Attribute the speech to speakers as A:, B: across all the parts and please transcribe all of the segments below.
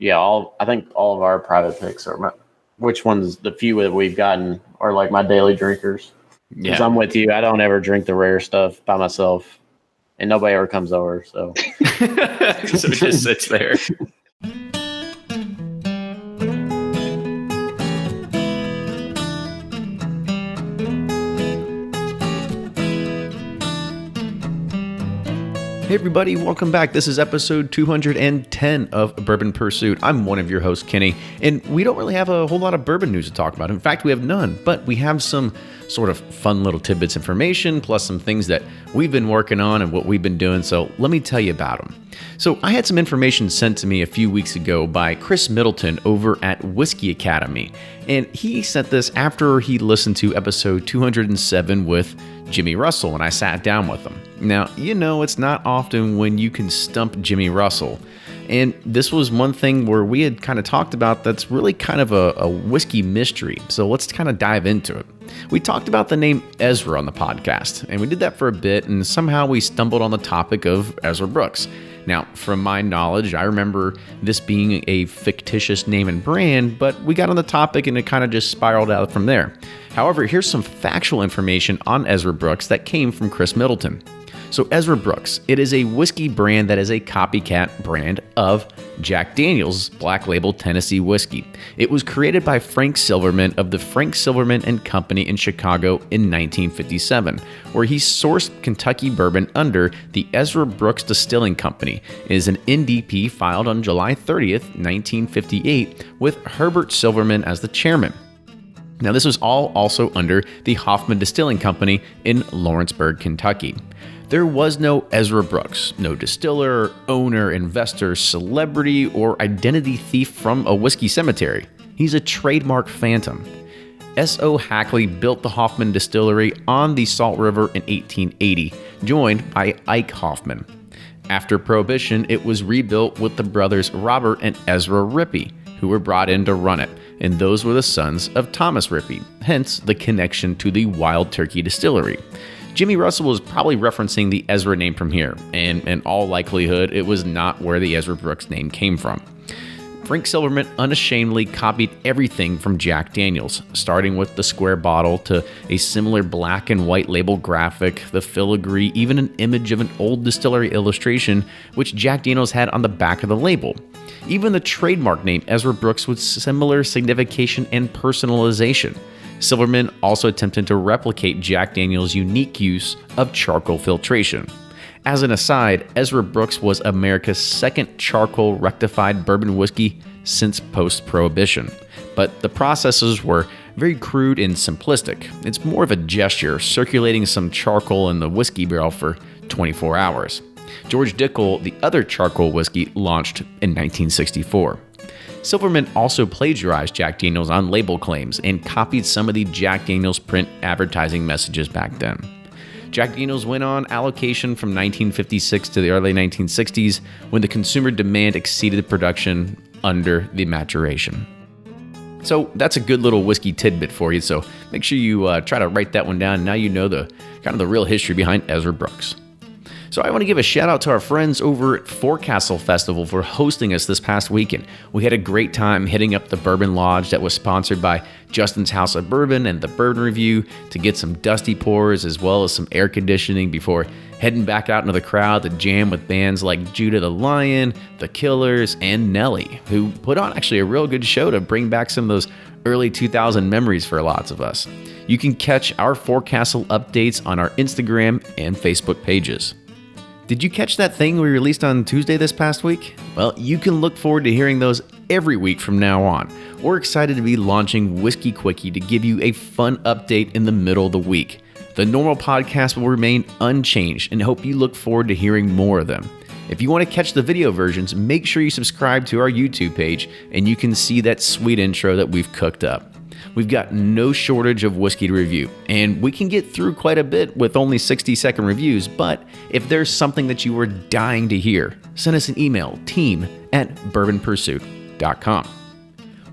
A: Yeah, I think all of our private picks are which ones, the few that we've gotten are like my daily drinkers. Because I'm with you. I don't ever drink the rare stuff by myself, and nobody ever comes over. So,
B: so it just sits there. Hey everybody, welcome back. This is episode 210 of Bourbon Pursuit. I'm one of your hosts, Kenny, and we don't really have a whole lot of bourbon news to talk about. In fact, we have none, but we have some sort of fun little tidbits information, plus some things that we've been working on and what we've been doing, so let me tell you about them. So I had some information sent to me a few weeks ago by Chris Middleton over at Whiskey Academy, and he sent this after he listened to episode 207 with Jimmy Russell, and I sat down with him. Now, you know, it's not often when you can stump Jimmy Russell, and this was one thing where we had kind of talked about that's really kind of a whiskey mystery, so let's kind of dive into it. We talked about the name Ezra on the podcast, and we did that for a bit, and somehow we stumbled on the topic of Ezra Brooks. Now, from my knowledge, I remember this being a fictitious name and brand, but we got on the topic and it kind of just spiraled out from there. However, here's some factual information on Ezra Brooks that came from Chris Middleton. So Ezra Brooks, it is a whiskey brand that is a copycat brand of Jack Daniel's Black Label Tennessee whiskey. It was created by Frank Silverman of the Frank Silverman and Company in Chicago in 1957, where he sourced Kentucky bourbon under the Ezra Brooks Distilling Company. It is an NDP filed on July 30th, 1958, with Herbert Silverman as the chairman. Now, this was all also under the Hoffman Distilling Company in Lawrenceburg, Kentucky. There was no Ezra Brooks, no distiller, owner, investor, celebrity, or identity thief from a whiskey cemetery. He's a trademark phantom. S.O. Hackley built the Hoffman Distillery on the Salt River in 1880, joined by Ike Hoffman. After Prohibition, it was rebuilt with the brothers Robert and Ezra Rippey, who were brought in to run it, and those were the sons of Thomas Rippey, hence the connection to the Wild Turkey Distillery. Jimmy Russell was probably referencing the Ezra name from here, and in all likelihood, it was not where the Ezra Brooks name came from. Frank Silverman unashamedly copied everything from Jack Daniel's, starting with the square bottle to a similar black and white label graphic, the filigree, even an image of an old distillery illustration, which Jack Daniel's had on the back of the label. Even the trademark name Ezra Brooks with similar signification and personalization. Silverman also attempted to replicate Jack Daniel's unique use of charcoal filtration. As an aside, Ezra Brooks was America's second charcoal rectified bourbon whiskey since post-Prohibition, but the processes were very crude and simplistic. It's more of a gesture, circulating some charcoal in the whiskey barrel for 24 hours. George Dickel, the other charcoal whiskey, launched in 1964. Silverman also plagiarized Jack Daniel's on label claims and copied some of the Jack Daniel's print advertising messages back then. Jack Daniel's went on allocation from 1956 to the early 1960s when the consumer demand exceeded production under the maturation. So that's a good little whiskey tidbit for you, so make sure you try to write that one down. Now you know the kind of the real history behind Ezra Brooks. So I want to give a shout out to our friends over at Forecastle Festival for hosting us this past weekend. We had a great time hitting up the Bourbon Lodge that was sponsored by Justin's House of Bourbon and the Bourbon Review to get some dusty pours as well as some air conditioning before heading back out into the crowd to jam with bands like Judah the Lion, The Killers, and Nelly, who put on actually a real good show to bring back some of those early 2000 memories for lots of us. You can catch our Forecastle updates on our Instagram and Facebook pages. Did you catch that thing we released on Tuesday this past week? Well, you can look forward to hearing those every week from now on. We're excited to be launching Whiskey Quickie to give you a fun update in the middle of the week. The normal podcast will remain unchanged and hope you look forward to hearing more of them. If you want to catch the video versions, make sure you subscribe to our YouTube page and you can see that sweet intro that we've cooked up. We've got no shortage of whiskey to review, and we can get through quite a bit with only 60-second reviews, but if there's something that you are dying to hear, send us an email, team@bourbonpursuit.com.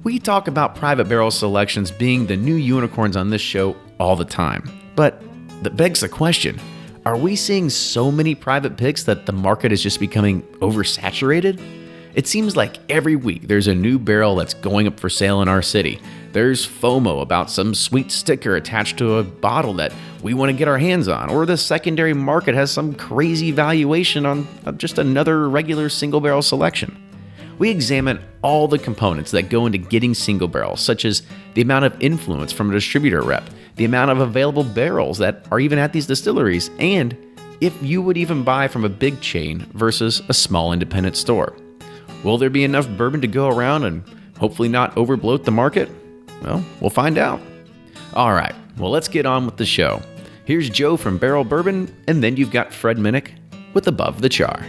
B: We talk about private barrel selections being the new unicorns on this show all the time, but that begs the question, are we seeing so many private picks that the market is just becoming oversaturated? It seems like every week there's a new barrel that's going up for sale in our city. There's FOMO about some sweet sticker attached to a bottle that we want to get our hands on, or the secondary market has some crazy valuation on just another regular single barrel selection. We examine all the components that go into getting single barrels, such as the amount of influence from a distributor rep, the amount of available barrels that are even at these distilleries, and if you would even buy from a big chain versus a small independent store. Will there be enough bourbon to go around and hopefully not overbloat the market? Well, we'll find out. All right, well, let's get on with the show. Here's Joe from Barrel Bourbon, and then you've got Fred Minnick with Above the Char.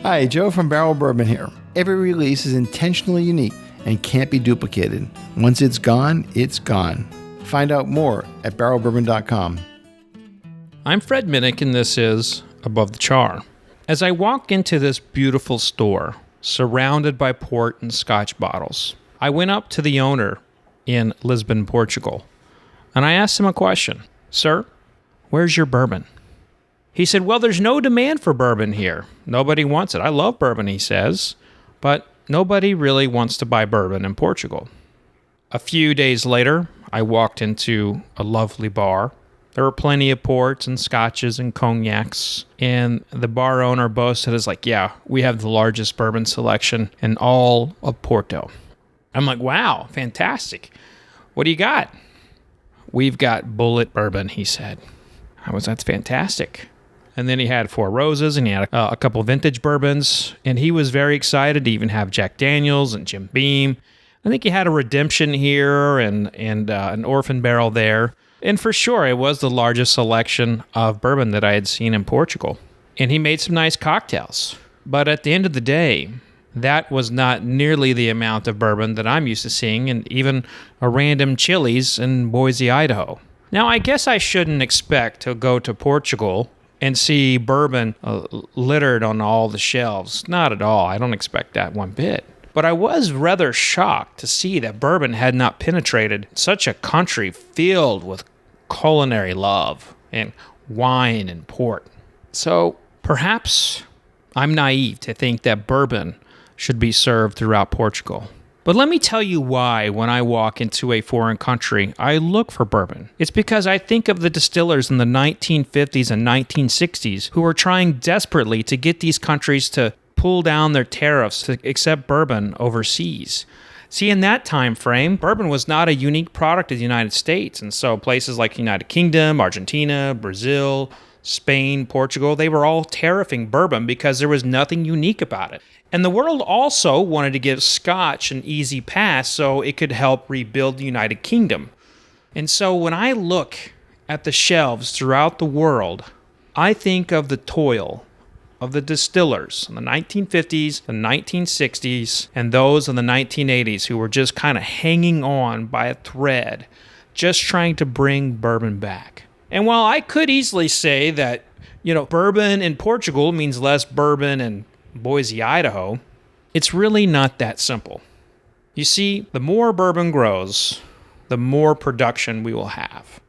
C: Hi, Joe from Barrel Bourbon here. Every release is intentionally unique and can't be duplicated. Once it's gone, it's gone. Find out more at barrelbourbon.com.
D: I'm Fred Minnick, and this is Above the Char. As I walk into this beautiful store, surrounded by port and scotch bottles, I went up to the owner in Lisbon, Portugal, and I asked him a question. Sir, where's your bourbon? He said, well, there's no demand for bourbon here. Nobody wants it. I love bourbon, he says, but nobody really wants to buy bourbon in Portugal. A few days later, I walked into a lovely bar. There were plenty of ports and scotches and cognacs, and the bar owner boasted, is like, yeah, we have the largest bourbon selection in all of Porto. I'm like, wow, fantastic. What do you got? We've got Bullet bourbon, he said. That's fantastic. And then he had Four Roses, and he had a couple vintage bourbons, and he was very excited to even have Jack Daniels and Jim Beam. I think he had a Redemption here and an Orphan Barrel there. And for sure, it was the largest selection of bourbon that I had seen in Portugal. And he made some nice cocktails. But at the end of the day, that was not nearly the amount of bourbon that I'm used to seeing in even a random Chili's in Boise, Idaho. Now, I guess I shouldn't expect to go to Portugal and see bourbon littered on all the shelves. Not at all. I don't expect that one bit. But I was rather shocked to see that bourbon had not penetrated such a country filled with culinary love and wine and port. So perhaps I'm naive to think that bourbon should be served throughout Portugal. But let me tell you why when I walk into a foreign country, I look for bourbon. It's because I think of the distillers in the 1950s and 1960s who were trying desperately to get these countries to pull down their tariffs to accept bourbon overseas. See, in that time frame, bourbon was not a unique product of the United States, and so places like the United Kingdom, Argentina, Brazil, Spain, Portugal, they were all tariffing bourbon because there was nothing unique about it. And the world also wanted to give Scotch an easy pass so it could help rebuild the United Kingdom. And so when I look at the shelves throughout the world, I think of the toil of the distillers in the 1950s, the 1960s, and those in the 1980s who were just kind of hanging on by a thread, just trying to bring bourbon back. And while I could easily say that, bourbon in Portugal means less bourbon in Boise, Idaho, it's really not that simple. You see, the more bourbon grows, the more production we will have.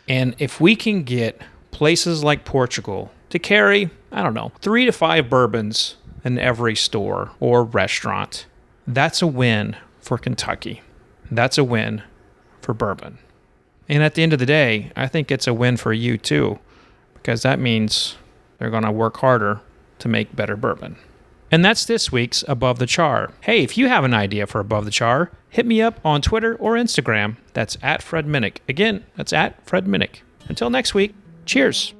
D: And if we can get places like Portugal to carry, 3 to 5 bourbons in every store or restaurant, that's a win for Kentucky. That's a win for bourbon. And at the end of the day, I think it's a win for you too, because that means they're going to work harder to make better bourbon. And that's this week's Above the Char. Hey, if you have an idea for Above the Char, hit me up on Twitter or Instagram. That's at Fred Minnick. Again, that's at Fred Minnick. Until next week, cheers.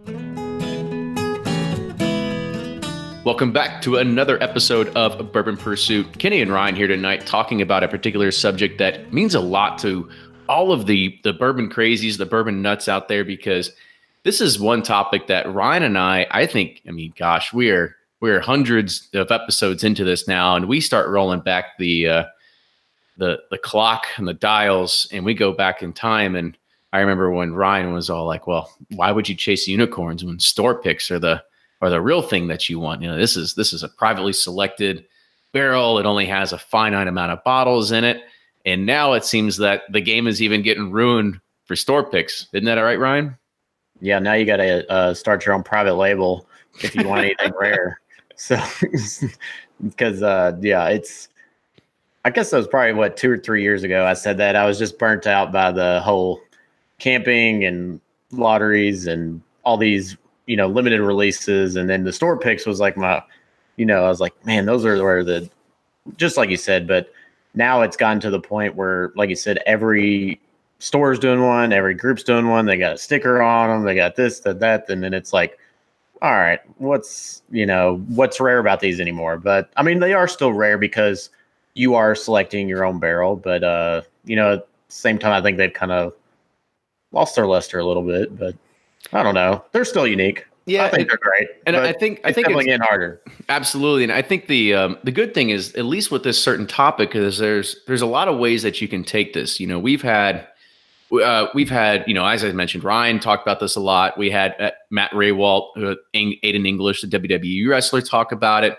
B: Welcome back to another episode of Bourbon Pursuit. Kenny and Ryan here tonight talking about a particular subject that means a lot to all of the bourbon crazies, the bourbon nuts out there, because this is one topic that Ryan and I think, gosh, we're hundreds of episodes into this now, and we start rolling back the clock and the dials, and we go back in time. And I remember when Ryan was all like, well, why would you chase unicorns when store picks are the real thing that you want? This is a privately selected barrel. It only has a finite amount of bottles in it. And now it seems that the game is even getting ruined for store picks. Isn't that all right, Ryan?
A: Yeah, now you got to start your own private label if you want anything rare. So, because I guess that was probably 2 or 3 years ago. I said that I was just burnt out by the whole camping and lotteries and all these, limited releases. And then the store picks was like I was like, man, those are where just like you said, but now it's gotten to the point where, like you said, every store's doing one, every group's doing one. They got a sticker on them. They got this, that, and then it's like, all right, what's rare about these anymore? But I mean, they are still rare because you are selecting your own barrel. But at the same time, I think they've kind of lost their luster a little bit. But I don't know. They're still unique.
B: Yeah,
A: I think they're great.
B: And I think it's
A: definitely getting harder.
B: Absolutely, and I think the good thing is, at least with this certain topic, is there's a lot of ways that you can take this. We've had, as I mentioned, Ryan talked about this a lot. We had Matt Raywalt, Aiden English, the WWE wrestler, talk about it.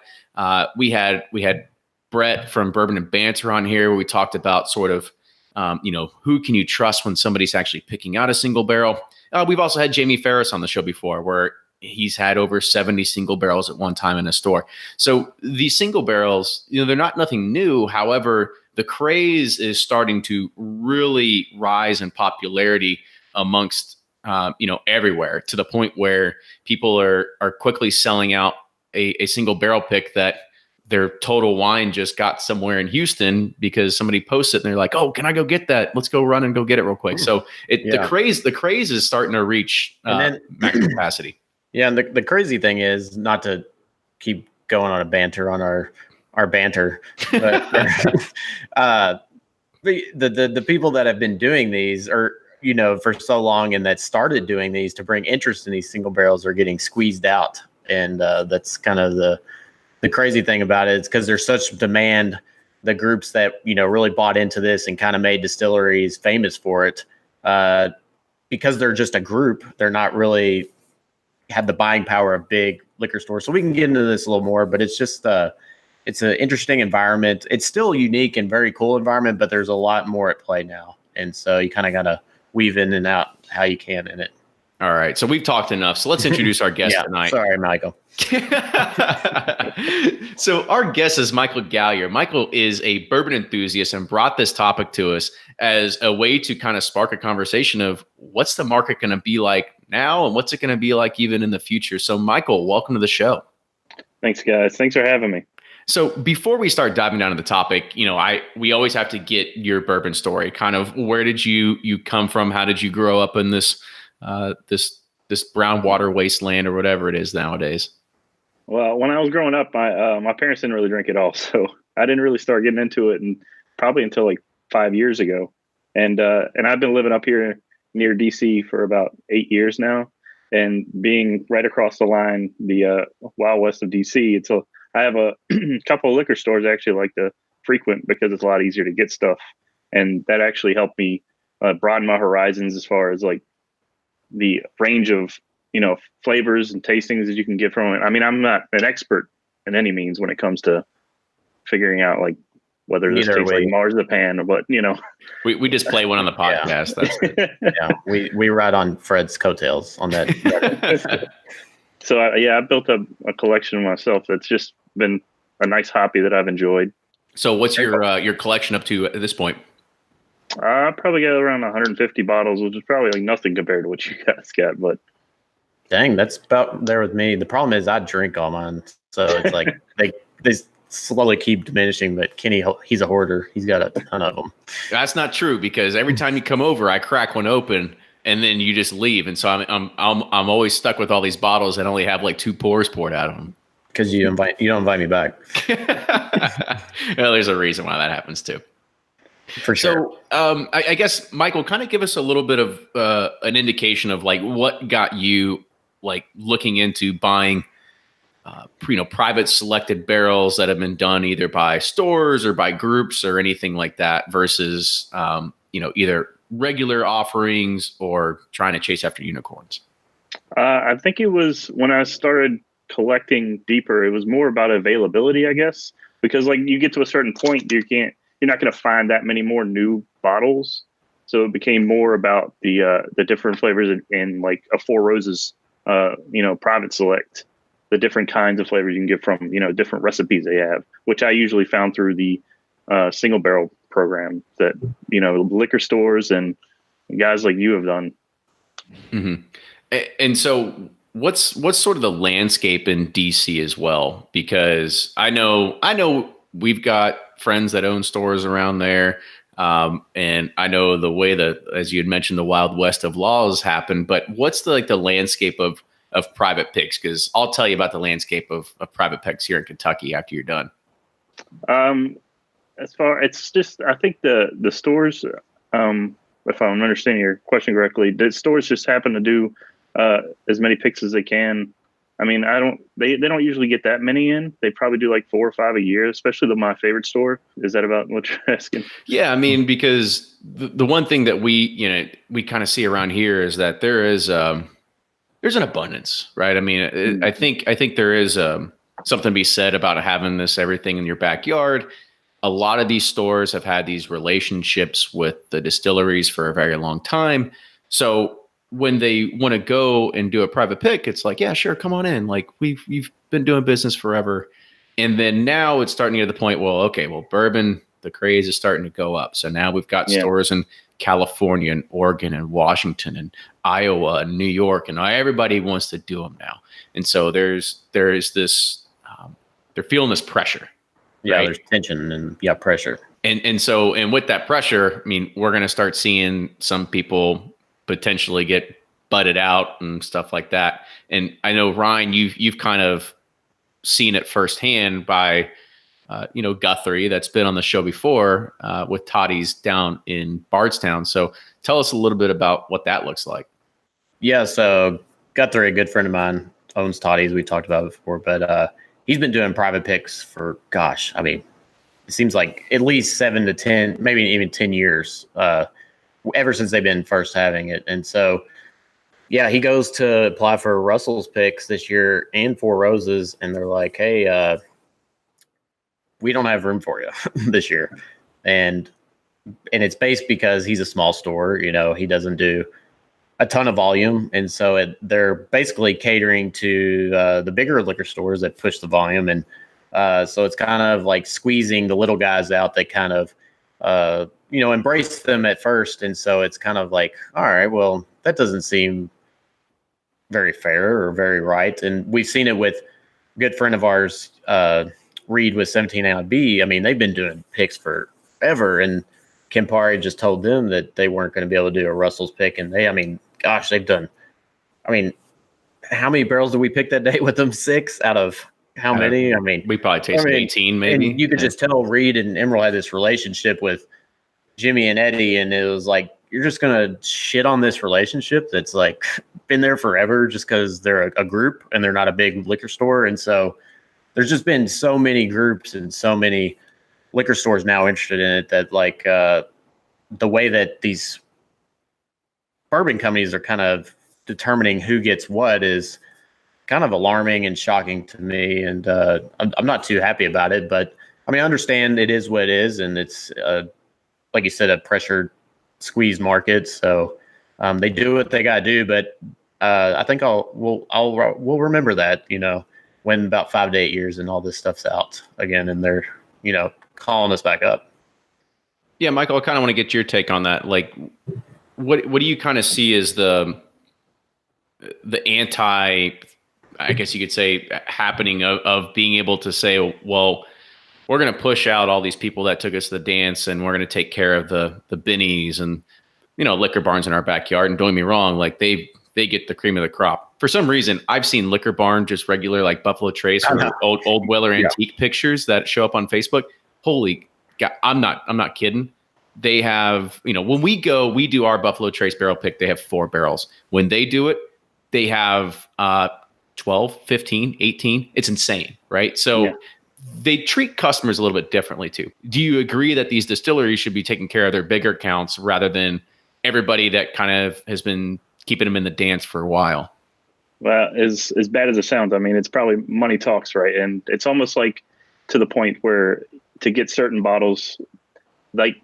B: We had Brett from Bourbon and Banter on here, where we talked about sort of, who can you trust when somebody's actually picking out a single barrel. We've also had Jamie Ferris on the show before, where he's had over 70 single barrels at one time in a store. So these single barrels, they're not nothing new. However, the craze is starting to really rise in popularity amongst, everywhere, to the point where people are quickly selling out a single barrel pick that their Total Wine just got somewhere in Houston because somebody posted it and they're like, "Oh, can I go get that? Let's go run and go get it real quick." So the craze is starting to reach max capacity.
A: Yeah, and the crazy thing is, not to keep going on a banter on our banter, but the people that have been doing these are, for so long and that started doing these to bring interest in these single barrels are getting squeezed out. And that's kind of the crazy thing about it. It's because there's such demand. The groups that, really bought into this and kind of made distilleries famous for it, because they're just a group, they're not really have the buying power of big liquor stores. So we can get into this a little more, but it's just it's an interesting environment. It's still a unique and very cool environment, but there's a lot more at play now. And so you kind of got to weave in and out how you can in it.
B: All right. So we've talked enough. So let's introduce our guest tonight.
A: Sorry, Michael.
B: So our guest is Michael Gallier. Michael is a bourbon enthusiast and brought this topic to us as a way to kind of spark a conversation of what's the market going to be like now and what's it going to be like even in the future. So Michael, welcome to the show.
E: Thanks, guys. Thanks for having me.
B: So before we start diving down into the topic, we always have to get your bourbon story. Kind of, where did you come from? How did you grow up in this brown water wasteland or whatever it is nowadays?
E: Well, when I was growing up, my parents didn't really drink at all, so I didn't really start getting into it, and probably until like 5 years ago. And I've been living up here near DC for about 8 years now, and being right across the line, the Wild West of DC. I have a couple of liquor stores I actually like to frequent because it's a lot easier to get stuff, and that actually helped me broaden my horizons as far as like the range of flavors and tastings that you can get from it. I mean, I'm not an expert in any means when it comes to figuring out like whether this tastes like marzipan or what,
B: We just play one on the podcast.
A: Yeah, we ride on Fred's coattails on that.
E: So I built up a collection myself. That's just been a nice hobby that I've enjoyed.
B: So what's your collection up to at this point?
E: I probably got around 150 bottles, which is probably like nothing compared to what you guys got. But
A: dang, that's about there with me. The problem is I drink all mine, so it's like they slowly keep diminishing. But Kenny, he's a hoarder. He's got a ton of them.
B: That's not true, because every time you come over, I crack one open and then you just leave, and so I'm always stuck with all these bottles and only have like 2 pours poured out of them.
A: Because you don't invite me back.
B: Well, there's a reason why that happens too.
A: For sure.
B: So I guess, Michael, kind of give us a little bit of an indication of like what got you like looking into buying private selected barrels that have been done either by stores or by groups or anything like that versus either regular offerings or trying to chase after unicorns.
E: I think it was when I started collecting deeper, it was more about availability, I guess, because like you get to a certain point, you're not going to find that many more new bottles. So it became more about the different flavors in like a Four Roses, private select. the different kinds of flavors you can get from, different recipes they have, which I usually found through the single barrel program that, liquor stores and guys like you have done.
B: Mm-hmm. And so what's sort of the landscape in DC as well? Because I know we've got friends that own stores around there. And I know the way that, as you had mentioned, the Wild West of laws happen, but what's the landscape of private picks? Because I'll tell you about the landscape of private picks here in Kentucky after you're done.
E: It's just, I think the stores, if I'm understanding your question correctly, the stores just happen to do as many picks as they can. I mean, they don't usually get that many in. They probably do like 4 or 5 a year, especially my favorite store. Is that about what you're asking?
B: Yeah, I mean, because the one thing that we kind of see around here is that there's an abundance, right? I mean, I think there is something to be said about having everything in your backyard. A lot of these stores have had these relationships with the distilleries for a very long time. So when they want to go and do a private pick, it's like, yeah, sure, come on in. Like we've been doing business forever. And then now it's starting to the point, bourbon, the craze is starting to go up. So now we've got stores in California and Oregon and Washington and Iowa and New York, and everybody wants to do them now. And so there's this, they're feeling this pressure.
A: Yeah,
B: right?
A: There's tension and pressure.
B: And with that pressure, I mean, we're going to start seeing some people potentially get butted out and stuff like that. And I know, Ryan, you've kind of seen it firsthand by, Guthrie, that's been on the show before with Toddy's down in Bardstown. So tell us a little bit about what that looks like.
A: Yeah, so Guthrie, a good friend of mine, owns Toddy's. We talked about it before, but he's been doing private picks for, it seems like at least 7 to 10, maybe even 10 years, ever since they've been first having it. And so, he goes to apply for Russell's picks this year and Four Roses, and they're like, hey, we don't have room for you this year. And it's based because he's a small store, he doesn't do a ton of volume. And so they're basically catering to the bigger liquor stores that push the volume. And so it's kind of like squeezing the little guys out that kind of, embrace them at first. And so it's kind of like, all right, well, that doesn't seem very fair or very right. And we've seen it with a good friend of ours, Reed with 17 AIB. I mean, they've been doing picks forever. And Campari just told them that they weren't going to be able to do a Russell's pick. And they've done, how many barrels did we pick that day with them? 6 out of how many?
B: We probably tasted 18 maybe.
A: And you could just tell Reed and Emerald had this relationship with Jimmy and Eddie. And it was like, you're just going to shit on this relationship that's like been there forever just because they're a group and they're not a big liquor store. And so there's just been so many groups and so many liquor stores now interested in it that like the way that these bourbon companies are kind of determining who gets what is kind of alarming and shocking to me. And I'm not too happy about it, but I understand it is what it is. And it's like you said, a pressured squeeze market. So they do what they got to do, but I think we'll remember that, when about 5 to 8 years and all this stuff's out again, and they're, calling us back up.
B: Yeah, Michael, I kind of want to get your take on that. Like, what do you kind of see as the anti, I guess you could say, happening of being able to say, well, we're going to push out all these people that took us to the dance, and we're going to take care of the Binnies and, liquor barns in our backyard. And don't get me wrong, like they get the cream of the crop. For some reason, I've seen Liquor Barn, just regular like Buffalo Trace or old Weller antique pictures that show up on Facebook. Holy God, I'm not kidding. They have, when we do our Buffalo Trace barrel pick, they have 4 barrels. When they do it, they have 12, 15, 18. It's insane, right? So they treat customers a little bit differently too. Do you agree that these distilleries should be taking care of their bigger accounts rather than everybody that kind of has been keeping them in the dance for a while?
E: Well, as bad as it sounds, it's probably money talks, right? And it's almost like to the point where to get certain bottles, like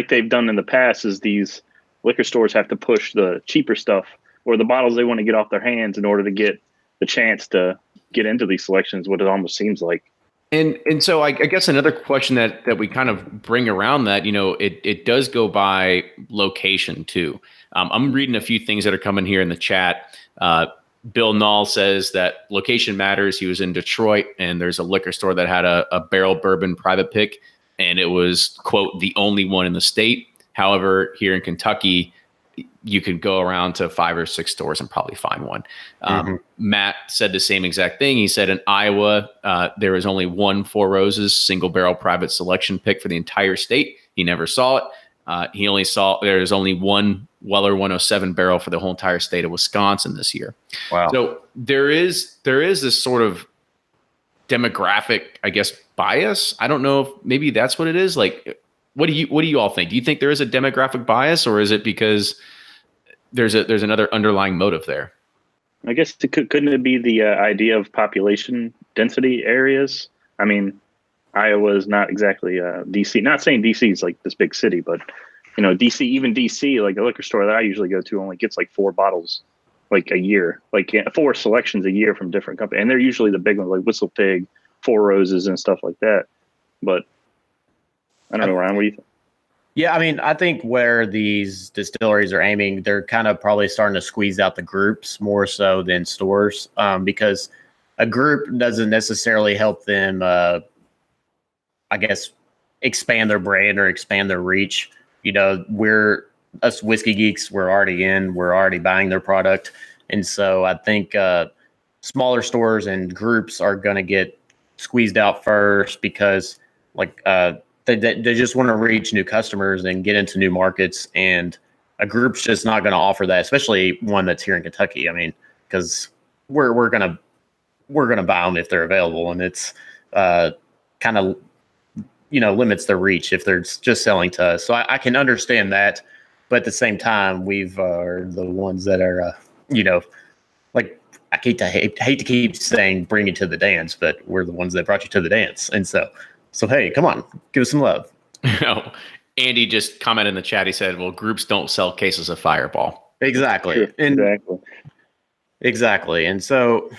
E: they've done in the past, is these liquor stores have to push the cheaper stuff or the bottles they want to get off their hands in order to get the chance to get into these selections, what it almost seems like.
B: And so I guess another question that we kind of bring around that, it does go by location too. I'm reading a few things that are coming here in the chat. Bill Nall says that location matters. He was in Detroit, and there's a liquor store that had a barrel bourbon private pick, and it was, quote, the only one in the state. However, here in Kentucky, you could go around to 5 or 6 stores and probably find one. Matt said the same exact thing. He said in Iowa, there was only one Four Roses single barrel private selection pick for the entire state. He never saw it. He only saw there's only one Weller 107 barrel for the whole entire state of Wisconsin this year.
A: Wow.
B: So there is this sort of demographic, I guess, bias. I don't know if maybe that's what it is. Like, what do you all think? Do you think there is a demographic bias, or is it because there's another underlying motive there?
E: I guess couldn't it be the idea of population density areas? I mean, Iowa is not exactly DC. Not saying DC is like this big city, but DC, like the liquor store that I usually go to only gets like 4 bottles like a year, like 4 selections a year from different companies, and they're usually the big ones like Whistle Pig, Four Roses, and stuff like that. But I don't know, Ryan, what do you think?
A: Yeah, I mean, I think where these distilleries are aiming, they're kind of probably starting to squeeze out the groups more so than stores, because a group doesn't necessarily help them, I guess, expand their brand or expand their reach. Us whiskey geeks, we're already buying their product. And so I think smaller stores and groups are going to get squeezed out first because they just want to reach new customers and get into new markets. And a group's just not going to offer that, especially one that's here in Kentucky. I mean, because we're going to buy them if they're available. And it's kind of, limits their reach if they're just selling to us. So I can understand that. But at the same time, we've are the ones that are, like I hate to keep saying bring you to the dance, but we're the ones that brought you to the dance. And so hey, come on, give us some love.
B: Andy just commented in the chat. He said, well, groups don't sell cases of Fireball.
A: Exactly.
E: Sure.
A: Exactly. And so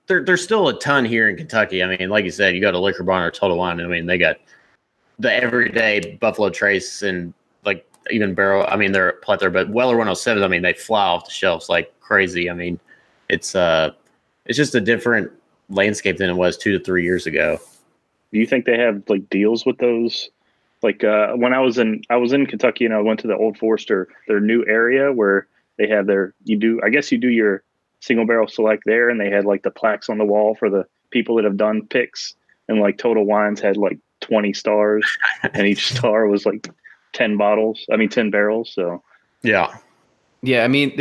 A: there's still a ton here in Kentucky. I mean, like you said, you go to Liquor Barn or Total Wine. I mean, they got the everyday Buffalo Trace and like even barrel. I mean, they're a plethora, but Weller 107s, I mean, they fly off the shelves like crazy. I mean, it's just a different landscape than it was 2 to 3 years ago.
E: Do you think they have like deals with those? Like when I was in Kentucky and I went to the Old Forester, their new area where they have you do your single barrel select there, and they had like the plaques on the wall for the people that have done picks, and like Total Wines had like 20 stars and each star was like 10 barrels. So
B: yeah. I mean,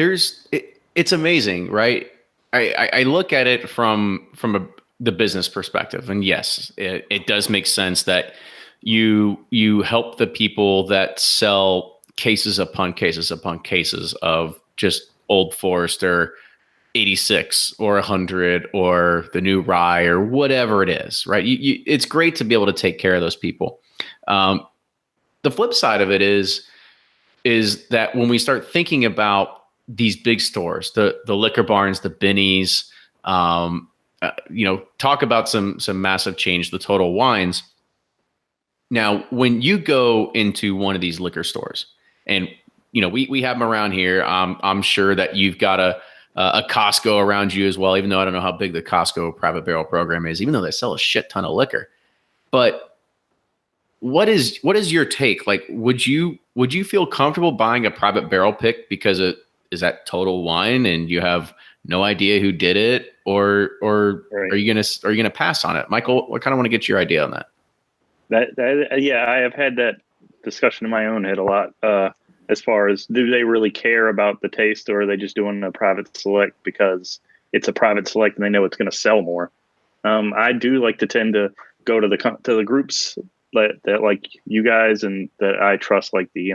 B: it's amazing, right? I look at it from the business perspective, and yes, it does make sense that you help the people that sell cases upon cases upon cases of just Old Forester 86 or 100 or the new rye or whatever it is, right? It's great to be able to take care of those people. The flip side of it is that when we start thinking about these big stores, the Liquor Barns, the Binnies, talk about some massive change, the Total Wines. Now, when you go into one of these liquor stores, and we have them around here, I'm sure that you've got a Costco around you as well, even though I don't know how big the Costco private barrel program is, even though they sell a shit ton of liquor. But what is your take? Like, would you feel comfortable buying a private barrel pick because it is that Total Wine and you have no idea who did it, or right. are you gonna pass on it? Michael, I kind of want to get your idea on that.
E: Yeah, I have had that discussion in my own head a lot. As far as, do they really care about the taste, or are they just doing a private select because it's a private select and they know it's going to sell more? I do like to tend to go to the groups that like you guys and that I trust. Like we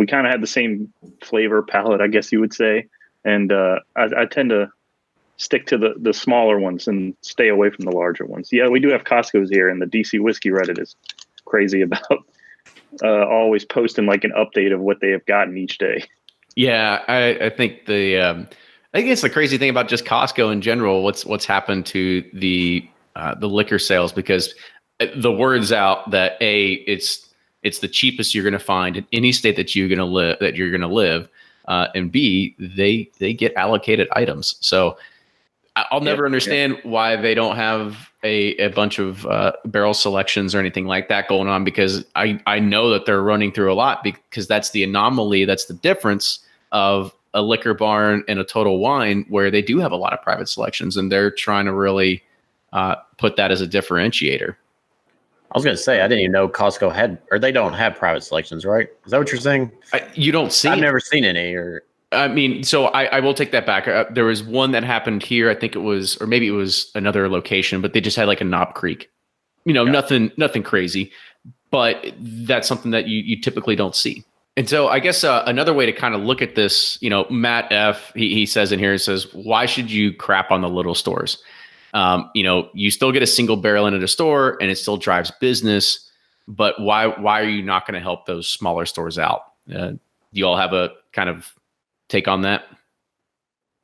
E: kind of have the same flavor palette, I guess you would say, and I tend to stick to the smaller ones and stay away from the larger ones. Yeah, we do have Costco's here, and the DC Whiskey Reddit is crazy about always posting like an update of what they have gotten each day.
B: Yeah, I think I think it's the crazy thing about just Costco in general. What's happened to the liquor sales, because the word's out that it's the cheapest you're going to find in any state that you're going to live, and B, they get allocated items. So I'll never understand why they don't have a bunch of barrel selections or anything like that going on, because I know that they're running through a lot, because that's the anomaly. That's the difference of a liquor barn and a Total Wine, where they do have a lot of private selections, and they're trying to really put that as a differentiator.
A: I was going to say, I didn't even know Costco had, or they don't have private selections, right? Is that what you're saying?
B: You don't see.
A: I've never seen any. Or
B: I mean, so I will take that back. There was one that happened here. I think it was, or maybe it was another location, but they just had like a Knob Creek. Nothing crazy, but that's something that you typically don't see. And so I guess another way to kind of look at this, Matt F, he says in here, he says, why should you crap on the little stores? You still get a single barrel in at a store and it still drives business, but why are you not going to help those smaller stores out? Do you all have a kind of take on that?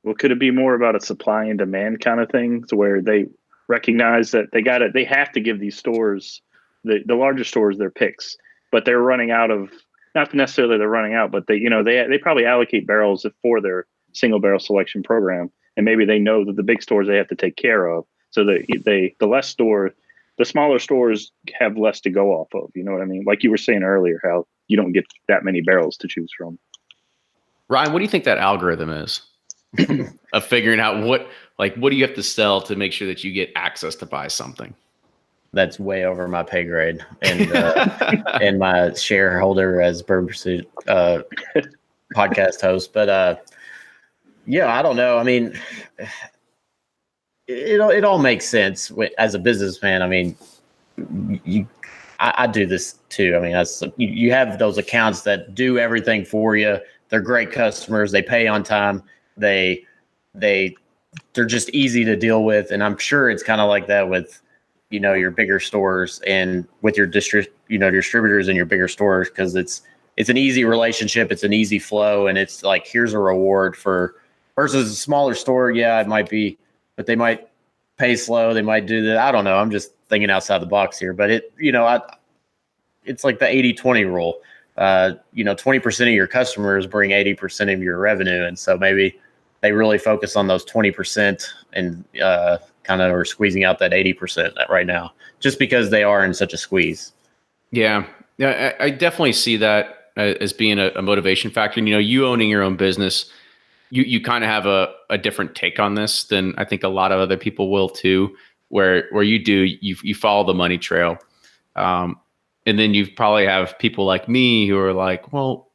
E: Well, could it be more about a supply and demand kind of thing, to where they recognize that they have to give these stores, the larger stores, their picks, but they're running out of, not necessarily they're running out, but they probably allocate barrels for their single barrel selection program. And maybe they know that the big stores they have to take care of. So the smaller stores have less to go off of. You know what I mean? Like you were saying earlier, how you don't get that many barrels to choose from.
B: Ryan, what do you think that algorithm is of figuring out what do you have to sell to make sure that you get access to buy something?
A: That's way over my pay grade, and and my shareholder as Bourbon Pursuit podcast host. But yeah, I don't know. I mean, it all makes sense as a businessman. I mean, I do this too. I mean, you have those accounts that do everything for you. They're great customers. They pay on time. They're just easy to deal with. And I'm sure it's kind of like that with, your bigger stores and with your distributors and your bigger stores, because it's an easy relationship. It's an easy flow. And it's like, here's a reward versus a smaller store. Yeah, it might be, but they might pay slow. They might do that. I don't know. I'm just thinking outside the box here, but it's like the 80-20 rule. 20% of your customers bring 80% of your revenue. And so maybe they really focus on those 20% and kind of are squeezing out that 80% right now, just because they are in such a squeeze.
B: Yeah. I definitely see that as being a motivation factor. And, you owning your own business, you kind of have a different take on this than I think a lot of other people will too, where you follow the money trail. And then you probably have people like me who are like, well,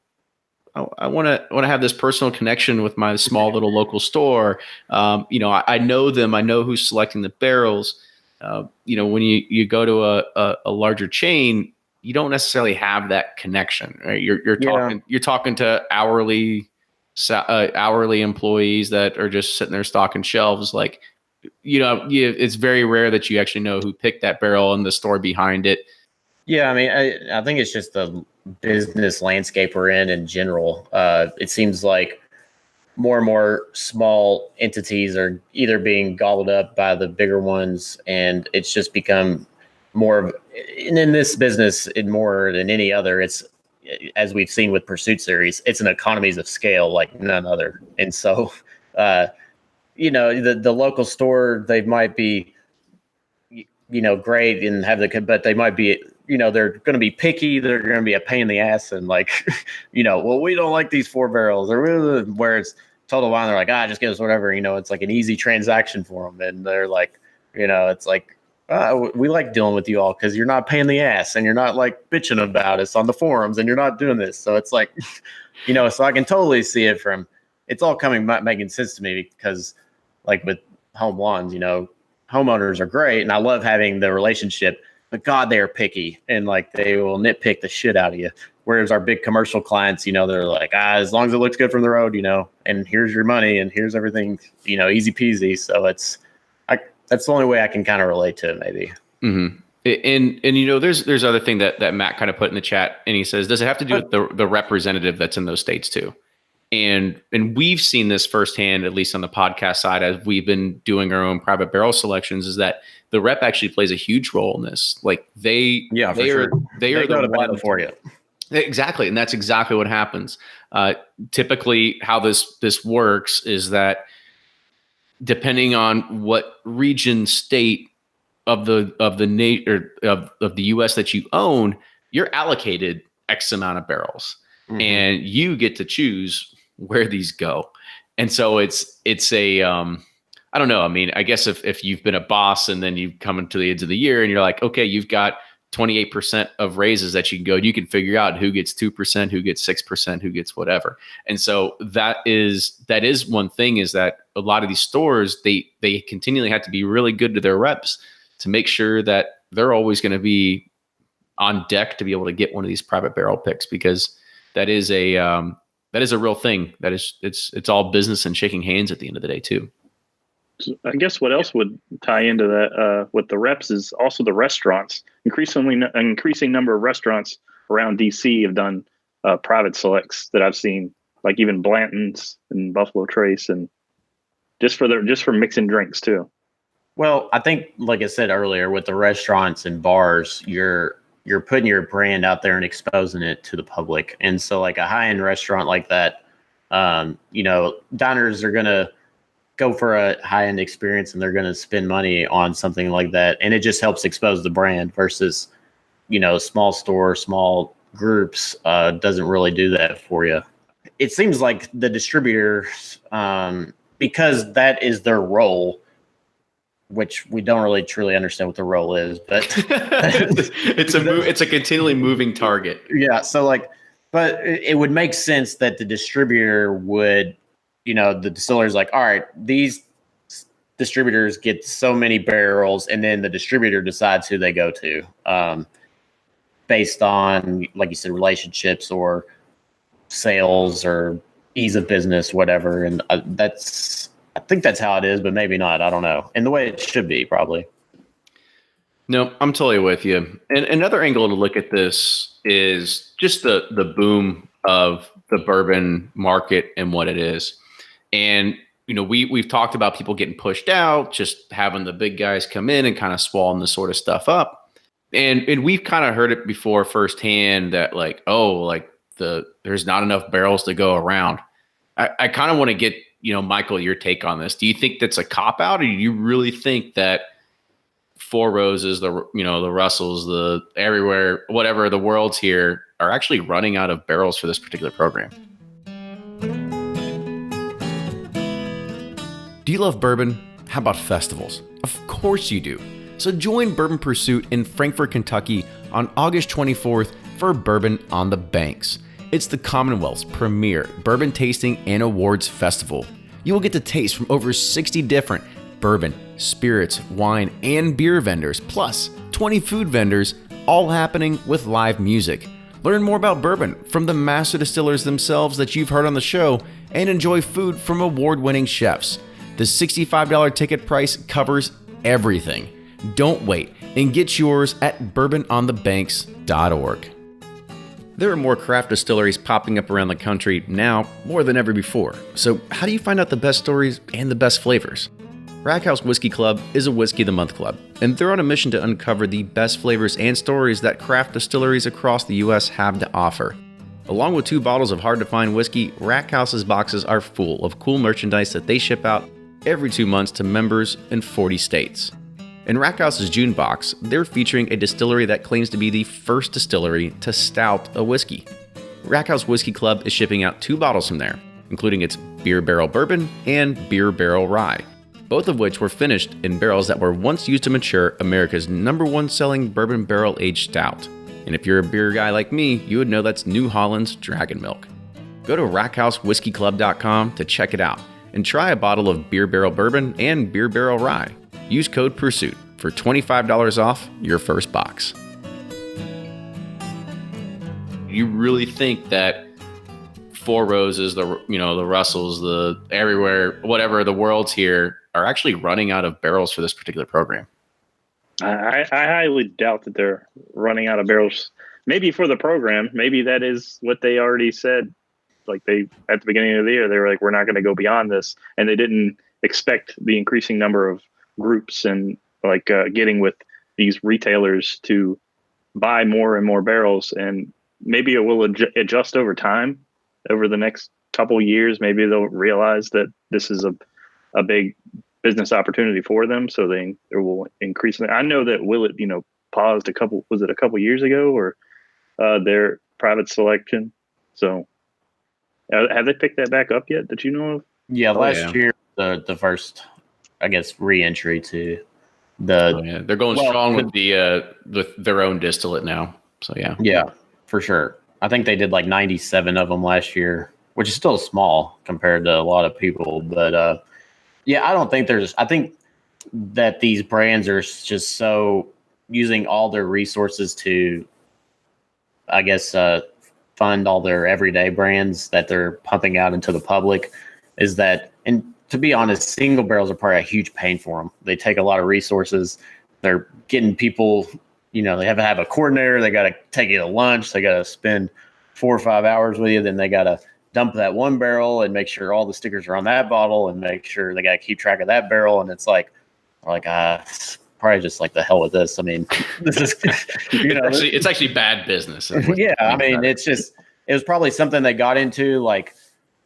B: I want to have this personal connection with my small little local store. I know them. I know who's selecting the barrels. When you go to a larger chain, you don't necessarily have that connection, right? You're talking to hourly employees that are just sitting there stocking shelves. Like, it's very rare that you actually know who picked that barrel and the store behind it.
A: Yeah, I mean, I think it's just the business landscape we're in general. It seems like more and more small entities are either being gobbled up by the bigger ones, and it's just become more of, and in this business, more than any other, it's, as we've seen with Pursuit Series, it's an economies of scale like none other. And so, the local store, they might be, great and but they might be, they're going to be picky. They're going to be a pain in the ass. And like, well, we don't like these 4 barrels, or where it's Total Wine. They're like, just give us whatever, it's like an easy transaction for them. And they're like, it's like, we like dealing with you all because you're not paying the ass and you're not like bitching about us on the forums and you're not doing this. So it's like, so I can totally see it it's all making sense to me, because like with home lawns, homeowners are great and I love having the relationship, but God, they are picky and like they will nitpick the shit out of you. Whereas our big commercial clients, they're like, as long as it looks good from the road, and here's your money and here's everything, easy peasy. So that's the only way I can kind of relate to it, maybe.
B: Mm-hmm. And there's other thing that Matt kind of put in the chat, and he says, does it have to do with the representative that's in those states too? And we've seen this firsthand, at least on the podcast side, as we've been doing our own private barrel selections, is that the rep actually plays a huge role in this. Like they are the one
A: for you.
B: Exactly. And that's exactly what happens. Typically how this works is that depending on what region, state of the US that you own, you're allocated X amount of barrels, and you get to choose where these go. And so it's a I don't know. I mean, I guess if you've been a boss and then you come into the end of the year and you're like, okay, you've got 28% of raises that you can go, you can figure out who gets 2%, who gets 6%, who gets whatever. And so that is one thing, is that a lot of these stores, they continually have to be really good to their reps to make sure that they're always going to be on deck to be able to get one of these private barrel picks, because that is a real thing. It's all business and shaking hands at the end of the day too.
E: I guess what else would tie into that with the reps is also the restaurants. Increasing number of restaurants around DC have done private selects that I've seen, like even Blanton's and Buffalo Trace, and just for mixing drinks too.
A: Well, I think, like I said earlier, with the restaurants and bars, you're putting your brand out there and exposing it to the public. And so like a high-end restaurant like that, diners are going to go for a high-end experience and they're going to spend money on something like that. And it just helps expose the brand versus, small store, small groups doesn't really do that for you. It seems like the distributors, because that is their role, which we don't really truly understand what the role is, but
B: it's a continually moving target.
A: Yeah. So but it would make sense that the distributor would, the distillery's like, all right, these distributors get so many barrels, and then the distributor decides who they go to, based on, like you said, relationships or sales or ease of business, whatever. And I think that's how it is, but maybe not. I don't know. And the way it should be, probably.
B: No, I'm totally with you. And another angle to look at this is just the boom of the bourbon market and what it is. And, we've talked about people getting pushed out, just having the big guys come in and kind of swallow this sort of stuff up. And we've kind of heard it before firsthand that there's not enough barrels to go around. I kind of want to get, Michael, your take on this. Do you think that's a cop out, or do you really think that Four Roses, the Russells, the everywhere, whatever, the worlds here are actually running out of barrels for this particular program? Do you love bourbon? How about festivals? Of course you do. So join Bourbon Pursuit in Frankfort, Kentucky on August 24th for Bourbon on the Banks. It's the Commonwealth's premier bourbon tasting and awards festival. You will get to taste from over 60 different bourbon, spirits, wine, and beer vendors, plus 20 food vendors, all happening with live music. Learn more about bourbon from the master distillers themselves that you've heard on the show, and enjoy food from award-winning chefs. The $65 ticket price covers everything. Don't wait, and get yours at bourbononthebanks.org. There are more craft distilleries popping up around the country now more than ever before. So how do you find out the best stories and the best flavors? Rack House Whiskey Club is a Whiskey of the Month club, and they're on a mission to uncover the best flavors and stories that craft distilleries across the U.S. have to offer. Along with 2 bottles of hard-to-find whiskey, Rack House's boxes are full of cool merchandise that they ship out every 2 months to members in 40 states. In Rack House's June box, they're featuring a distillery that claims to be the first distillery to stout a whiskey. Rack House Whiskey Club is shipping out 2 bottles from there, including its Beer Barrel Bourbon and Beer Barrel Rye, both of which were finished in barrels that were once used to mature America's #1 selling bourbon barrel-aged stout. And if you're a beer guy like me, you would know that's New Holland's Dragon Milk. Go to rackhousewhiskeyclub.com to check it out and try a bottle of Beer Barrel Bourbon and Beer Barrel Rye. Use code PURSUIT for $25 off your first box. You really think that Four Roses, the Russells, the everywhere, whatever, the worlds here are actually running out of barrels for this particular program?
E: I highly doubt that they're running out of barrels. Maybe for the program, maybe that is what they already said like they at the beginning of the year they were like, we're not going to go beyond this, and they didn't expect the increasing number of groups and like getting with these retailers to buy more and more barrels. And maybe it will adjust over time, over the next couple years. Maybe they'll realize that this is a big business opportunity for them, so they will increase. I know that Willet, paused a couple years ago, or their private selection. So have they picked that back up yet that you know of?
A: Yeah, last year the first, I guess, re-entry to the.
B: They're going strong with with their own distillate now. So
A: yeah, for sure. I think they did like 97 of them last year, which is still small compared to a lot of people. But I think that these brands are just so using all their resources to, I guess, fund all their everyday brands that they're pumping out into the public. Is that, and to be honest, single barrels are probably a huge pain for them. They take a lot of resources. They're getting people, they have to have a coordinator. They got to take you to lunch. They got to spend 4 or 5 hours with you. Then they got to dump that one barrel and make sure all the stickers are on that bottle and make sure they got to keep track of that barrel. And it's like, it's probably just like the hell with this. I mean, this is,
B: it's actually bad business.
A: Yeah. I mean, it was probably something they got into like,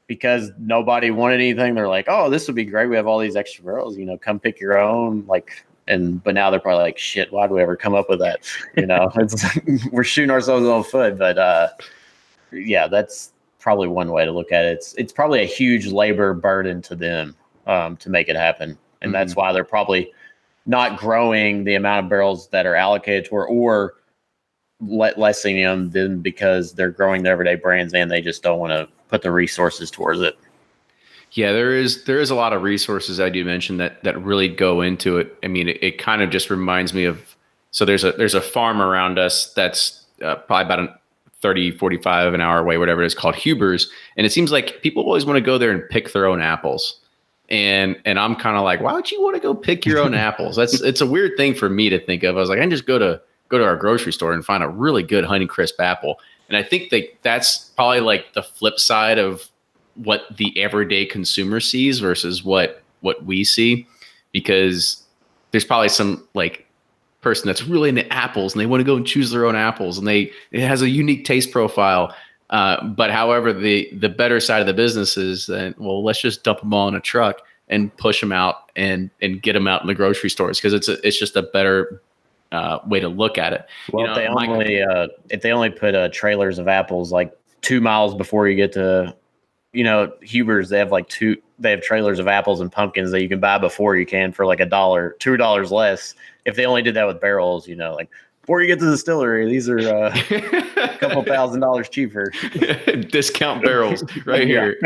A: because nobody wanted anything. They're like, oh, this would be great. We have all these extra barrels, come pick your own. But now they're probably like, shit, why do we ever come up with that? We're shooting ourselves in the foot. But that's probably one way to look at it. It's probably a huge labor burden to them to make it happen. And that's why they're probably not growing the amount of barrels that are allocated to her, or lessening them because they're growing their everyday brands and they just don't want to put the resources towards it.
B: Yeah, there is a lot of resources I do mention that really go into it. I mean, it kind of just reminds me of, so there's a farm around us that's probably about 30, 45 an hour away, whatever it is, called Huber's. And it seems like people always want to go there and pick their own apples. And I'm kind of like, why would you want to go pick your own apples? It's a weird thing for me to think of. I was like, I can just go to our grocery store and find a really good Honeycrisp apple. And I think that's probably like the flip side of what the everyday consumer sees versus what we see, because there's probably some like person that's really into apples and they want to go and choose their own apples, and it has a unique taste profile. But however, the better side of the business is that, well, let's just dump them all in a truck and push them out and get them out in the grocery stores, because it's just a better way to look at it.
A: Well, if they only put trailers of apples like 2 miles before you get to, Huber's, they have trailers of apples and pumpkins that you can buy before you can for like $1, $2 less. If they only did that with barrels, like before you get to the distillery, these are a couple $1,000s cheaper.
B: Discount barrels right here.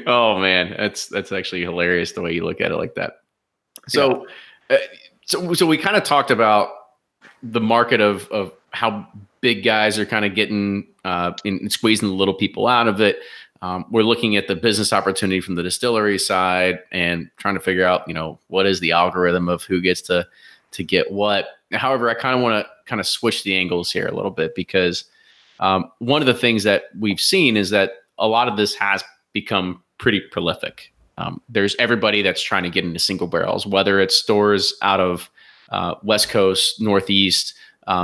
B: Oh man, that's actually hilarious the way you look at it like that. So. Yeah. So we kind of talked about the market of how big guys are kind of getting and squeezing the little people out of it. We're looking at the business opportunity from the distillery side and trying to figure out, what is the algorithm of who gets to get what. However, I kind of want to kind of switch the angles here a little bit, because one of the things that we've seen is that a lot of this has become pretty prolific. There's everybody that's trying to get into single barrels, whether it's stores out of West Coast, Northeast,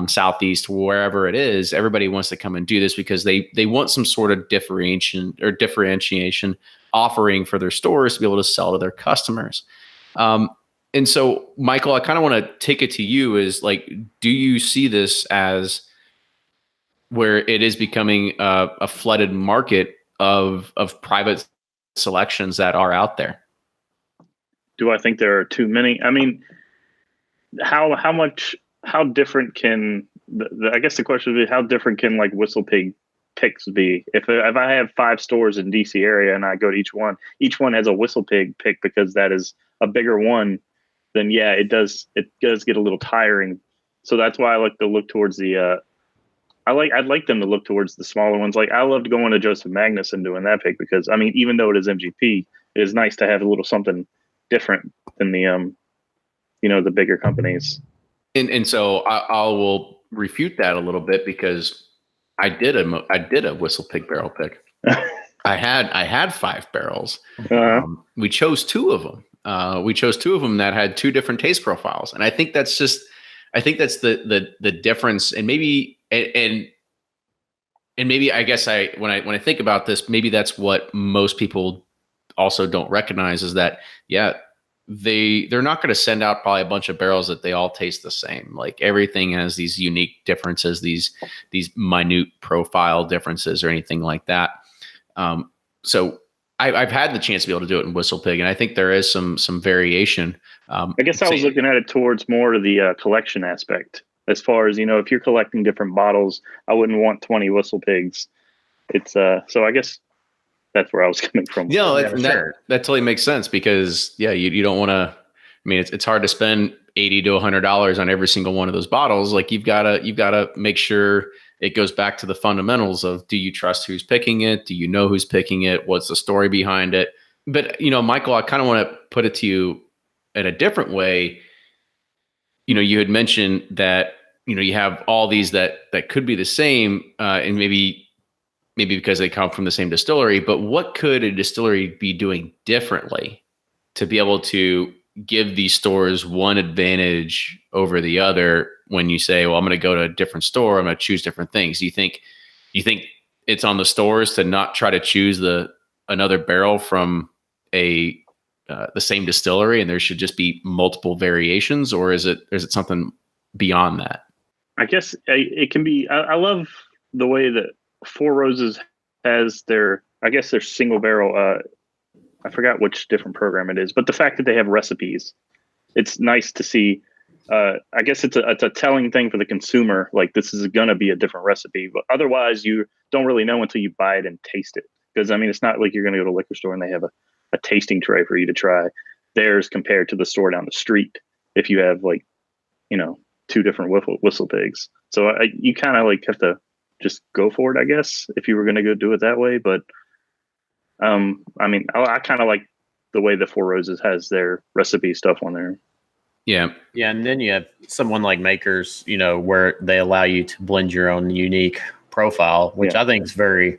B: Southeast, wherever it is. Everybody wants to come and do this because they want some sort of differentiation offering for their stores to be able to sell to their customers. And so, Michael, I kind of want to take it to you is like, do you see this as where it is becoming a flooded market of private selections that are out there?
E: Do I think there are too many? I mean, how different can I guess the question would be, how different can like Whistle Pig picks be? If I have 5 stores in DC area and I go to each one has a Whistle Pig pick because that is a bigger one, then yeah, it does get a little tiring. So that's why I like to look towards the I'd like them to look towards the smaller ones. Like I loved going to Joseph Magnus and doing that pick, because I mean, even though it is MGP, it is nice to have a little something different than the the bigger companies.
B: And so I will refute that a little bit, because I did a whistle pig barrel pick. I had 5 barrels. We chose 2 of them. We chose 2 of them that had 2 different taste profiles, and I think that's the difference. And maybe maybe I guess when I think about this, maybe that's what most people also don't recognize is that they're not going to send out probably a bunch of barrels that they all taste the same. Like everything has these unique differences, these minute profile differences or anything like that. So I've had the chance to be able to do it in Whistle Pig, and I think there is some variation.
E: I guess I was looking at it towards more of the collection aspect. As far as, if you're collecting different bottles, I wouldn't want 20 Whistle Pigs. It's so I guess that's where I was coming from.
B: That totally makes sense because you don't want to. I mean, it's hard to spend $80 to $100 on every single one of those bottles. Like you've got to make sure it goes back to the fundamentals of, do you trust who's picking it? Do you know who's picking it? What's the story behind it? But, Michael, I kind of want to put it to you in a different way. You had mentioned that, you have all these that could be the same, and maybe because they come from the same distillery, but what could a distillery be doing differently to be able to give these stores one advantage over the other when you say, well, I'm going to go to a different store, I'm going to choose different things? Do you think it's on the stores to not try to choose another barrel from the same distillery, and there should just be multiple variations, or is it something beyond that?
E: I guess it can be. I love the way that Four Roses has their single barrel. I forgot which different program it is, but the fact that they have recipes, it's nice to see. I guess it's a telling thing for the consumer. Like, this is going to be a different recipe, but otherwise you don't really know until you buy it and taste it. Because it's not like you're going to go to a liquor store and they have a tasting tray for you to try theirs compared to the store down the street. If you have 2 different Whistle Pigs, so you kind of have to just go for it, I guess, if you were going to go do it that way. But I kind of like the way the Four Roses has their recipe stuff on there.
A: Yeah, and then you have someone like Makers, where they allow you to blend your own unique profile, which I think is very,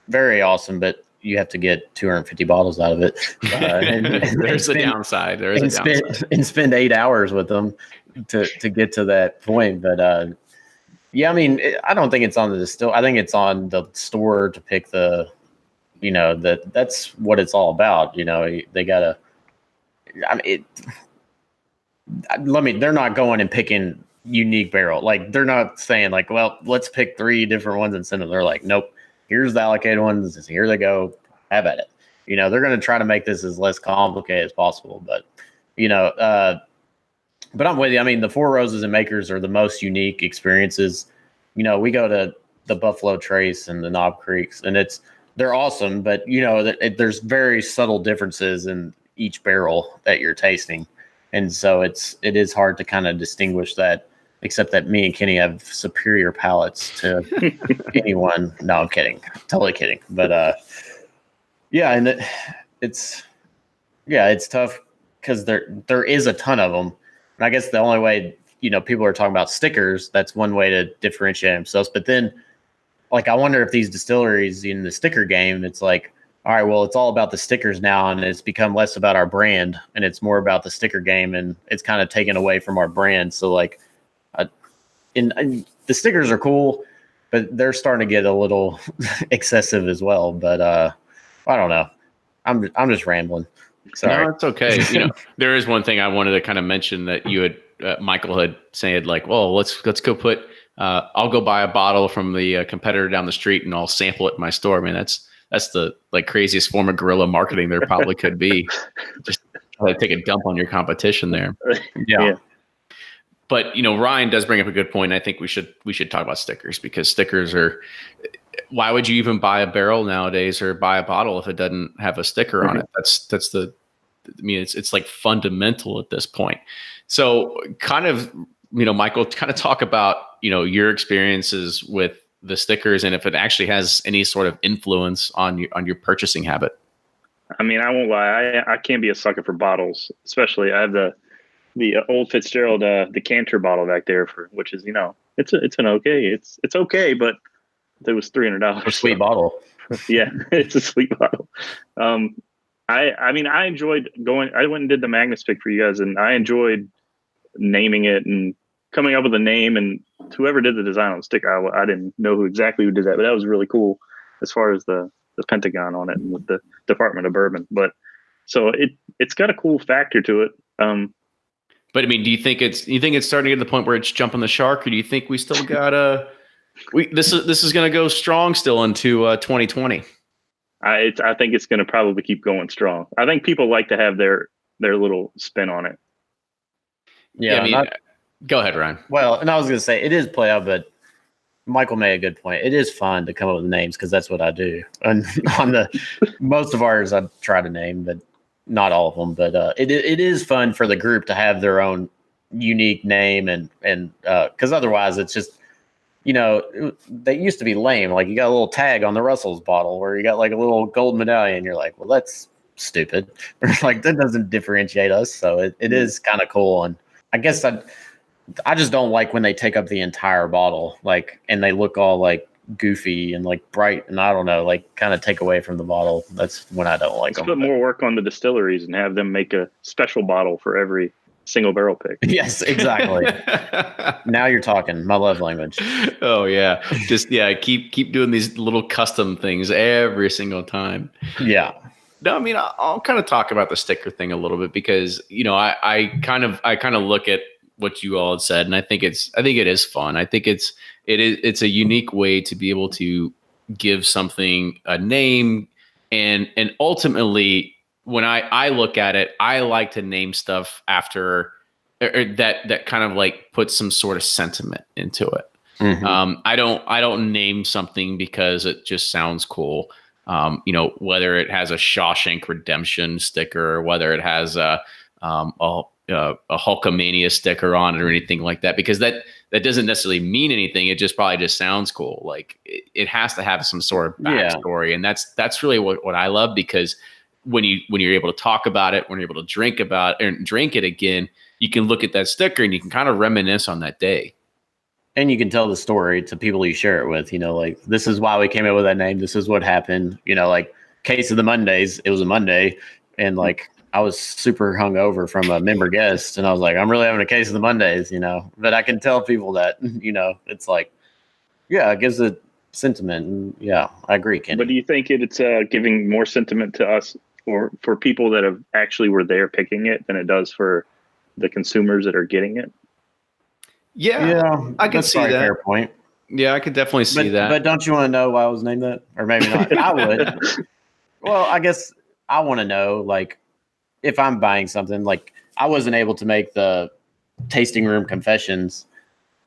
A: very awesome. But you have to get 250 bottles out of it.
B: There's a downside.
A: And spend 8 hours with them to get to that point. But I don't think it's on the distill. I think it's on the store to pick that's what it's all about. They gotta. They're not going and picking unique barrel. Like, they're not saying well, let's pick 3 different ones and send them. They're like, nope, here's the allocated ones. Here they go. Have at it. They're going to try to make this as less complicated as possible. But, but I'm with you. The Four Roses and Makers are the most unique experiences. We go to the Buffalo Trace and the Knob Creeks, and they're awesome. But, there's very subtle differences in each barrel that you're tasting. And so it is hard to kind of distinguish that, except that me and Kenny have superior palates to anyone. No, I'm kidding. Totally kidding. But and it's tough because there is a ton of them. And I guess the only way, people are talking about stickers, that's one way to differentiate themselves. But then, I wonder if these distilleries in the sticker game, it's like, all right, well, it's all about the stickers now, and it's become less about our brand, and it's more about the sticker game, and it's kind of taken away from our brand. So, the stickers are cool, but they're starting to get a little excessive as well. But I don't know. I'm just rambling. Sorry.
B: No, it's okay. There is one thing I wanted to kind of mention that you had, Michael had said, well, let's go put. I'll go buy a bottle from the competitor down the street, and I'll sample it in my store. That's the craziest form of guerrilla marketing there probably could be. Just try to take a dump on your competition there.
A: Yeah.
B: But Ryan does bring up a good point. I think we should talk about stickers, because stickers are. Why would you even buy a barrel nowadays or buy a bottle if it doesn't have a sticker on it? It's like fundamental at this point. So kind of, Michael, kind of talk about, your experiences with the stickers, and if it actually has any sort of influence on your purchasing habit.
E: I won't lie. I can be a sucker for bottles, especially I have the old Fitzgerald decanter bottle back there which is it's okay, but It was $300.
A: A sweet bottle.
E: Yeah, it's a sweet bottle. I mean, I enjoyed going. I went and did the Magnus pick for you guys, and I enjoyed naming it and coming up with a name. And whoever did the design on the sticker, I didn't know exactly who did that, but that was really cool as far as the pentagon on it and with the Department of Bourbon. But so it's got a cool factor to it.
B: But I mean, do you think it's starting to get to the point where it's jumping the shark, or do you think we still got this is going to go strong still into 2020?
E: I think it's going to probably keep going strong. I think people like to have their little spin on it.
B: Yeah, I mean, go ahead, Ryan.
A: Well, and I was going to say it is play out, but Michael made a good point. It is fun to come up with names because that's what I do. And on most of ours, I try to name, but not all of them. But it is fun for the group to have their own unique name, and because otherwise it's just, they used to be lame. Like you got a little tag on the Russell's bottle where you got like a little gold medallion. You're like, well, that's stupid. Like that doesn't differentiate us. So it is kind of cool. And I guess I just don't like when they take up the entire bottle, like, and they look all like goofy and like bright, and I don't know, like kind of take away from the bottle. That's when I don't like them.
E: Put more work on the distilleries and have them make a special bottle for every single barrel pick.
A: Yes, exactly. Now you're talking my love language.
B: Oh yeah, just keep doing these little custom things every single time. Yeah. No, I mean I'll kind of talk about the sticker thing a little bit because I kind of look at what you all had said, and I think it is fun. I think it's a unique way to be able to give something a name, and ultimately when I look at it, I like to name stuff after that kind of like puts some sort of sentiment into it. Mm-hmm. I don't name something because it just sounds cool. Whether it has a Shawshank Redemption sticker or whether it has a Hulkamania sticker on it or anything like that, because that doesn't necessarily mean anything. It just probably just sounds cool. Like it has to have some sort of backstory. And that's really what I love, because when you're able to talk about it, when you're able to drink it again, you can look at that sticker and you can kind of reminisce on that day.
A: And you can tell the story to people you share it with, like, this is why we came up with that name. This is what happened, like Case of the Mondays. It was a Monday. And like, I was super hungover from a member guest, and I was like, I'm really having a case of the Mondays, but I can tell people that, it's like, yeah, it gives a sentiment. And yeah, I agree, Kenny.
E: But do you think it's giving more sentiment to us or for people that have actually were there picking it than it does for the consumers that are getting it?
B: Yeah, I can see that.
A: Fair point.
B: Yeah, I could definitely see that.
A: But don't you want to know why I was named that? Or maybe not. I would. Well, I guess I want to know, like, if I'm buying something, like I wasn't able to make the tasting room confessions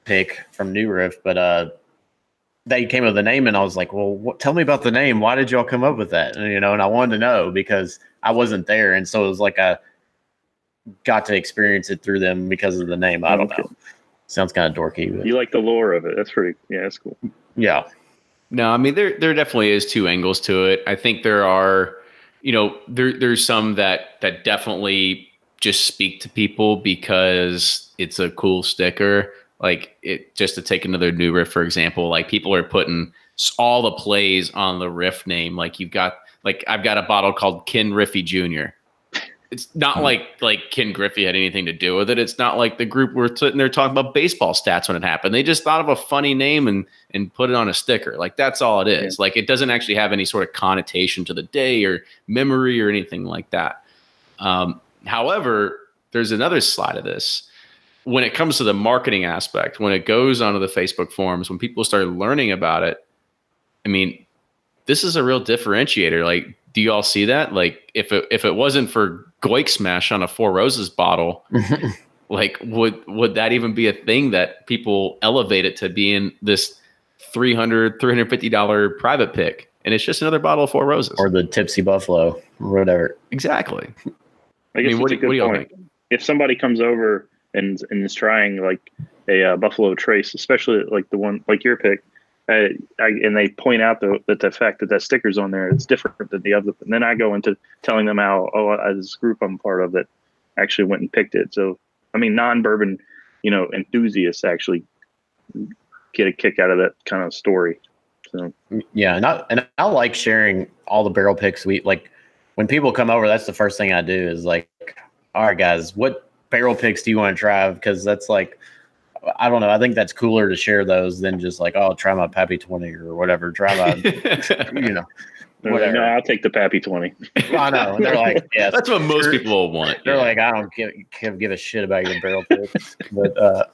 A: pick from New Riff, but they came up with the name, and I was like, well, tell me about the name. Why did y'all come up with that? And, and I wanted to know because I wasn't there. And so it was like I got to experience it through them because of the name. I don't know. Sounds kind of dorky. But.
E: You like the lore of it. That's pretty, that's cool.
A: Yeah.
B: No, I mean, there definitely is two angles to it. I think there are, there's some that definitely just speak to people because it's a cool sticker. Like it, just to take another New Riff, for example, like people are putting all the plays on the Riff name. Like I've got a bottle called Ken Riffy Jr. It's not like Ken Griffey had anything to do with it. It's not like the group were sitting there talking about baseball stats when it happened. They just thought of a funny name and put it on a sticker. Like that's all it is. Yeah. Like it doesn't actually have any sort of connotation to the day or memory or anything like that. However, there's another side of this. When it comes to the marketing aspect, when it goes onto the Facebook forums, when people start learning about it, I mean, this is a real differentiator. Like, do you all see that? Like, if it wasn't for Goik Smash on a Four Roses bottle, like would that even be a thing that people elevate it to being this $350 private pick? And it's just another bottle of Four Roses.
A: Or the Tipsy Buffalo, or whatever.
B: Exactly.
E: I guess what do you think? If somebody comes over and is trying like a Buffalo Trace, especially like the one like your pick, and they point out that the fact that sticker's on there, it's different than the other. And then I go into telling them how, this group I'm part of that actually went and picked it. So, I mean, non-bourbon, enthusiasts actually get a kick out of that kind of story. So
A: Yeah, and I like sharing all the barrel picks. We like when people come over. That's the first thing I do is like, all right, guys, what barrel picks do you want to try? Because that's like, I don't know. I think that's cooler to share those than just like, oh, try my Pappy 20 or whatever. Try my, whatever.
E: No, I'll take the Pappy 20.
A: Well, I know. And they're like, yeah,
B: that's what most people will want.
A: They're like, I don't give a shit about your barrel picks. But I